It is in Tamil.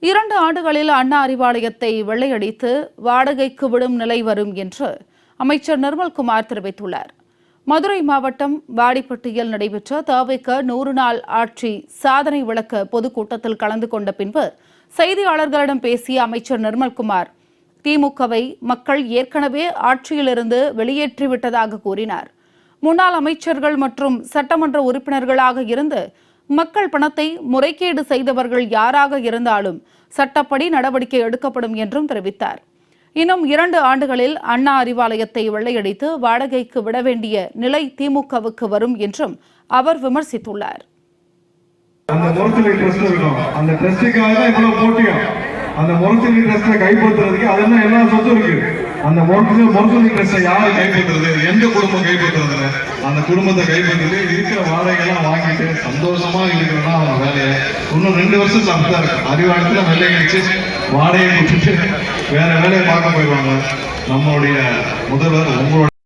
2 ஆண்டுகளில் அண்ணா அறிவாலயத்தை வெள்ளையடித்து வாடகைக்கு விடும் நிலை வரும் என்று அமைச்சர் நிர்மல்குமார் தெரிவித்துள்ளார். மதுரை மாவட்டம் வாடிப்பட்டியில் நடைபெற்ற தவிக 100 நாள் ஆட்சி சாதனை விளக்க பொதுக்கூட்டத்தில் கலந்து கொண்ட பின்பு செய்தியாளர்களிடம் பேசிய அமைச்சர் நிர்மல்குமார், திமுகவை மக்கள் ஏற்கனவே ஆட்சியிலிருந்து வெளியேற்றிவிட்டதாக கூறினார். முன்னாள் அமைச்சர்கள் மற்றும் சட்டமன்ற உறுப்பினர்களாக இருந்து மக்கள் பணத்தை முறைகேடு செய்தவர்கள் யாராக இருந்தாலும் சட்டப்படி நடவடிக்கை எடுக்கப்படும் என்றும் தெரிவித்தார். இன்னும் 2 ஆண்டுகளில் அண்ணா அறிவாலயத்தை வெள்ளையடித்து வாடகைக்கு விட வேண்டிய நிலை திமுகவுக்கு வரும் என்றும் அவர் விமர்சித்துள்ளார். அந்த முரசொலி ட்ரஸ்ட்டை கைப்பற்றுறதுக்கு அதெல்லாம் எல்லா சொத்தும் இருக்கு. அந்த முரசொலி ட்ரஸ்ட்டை யாரு கைப்பற்றுறது, எந்த குடும்பம் கைப்பற்றுறது, அந்த குடும்பத்தை கைப்பற்றிட்டு இருக்கிற வாடகையெல்லாம் வாங்கிட்டு சந்தோஷமா இருக்கிறதா அவங்க வேலையை. இன்னும் 2 வருஷம் அப்படிதான் இருக்கு. அறிவாலயத்துல வெள்ளை கழிச்சு வாடகை கொடுத்துட்டு வேற வேலையை பார்க்க போயிடுவாங்க. நம்மளுடைய முதல்வர் உங்களோட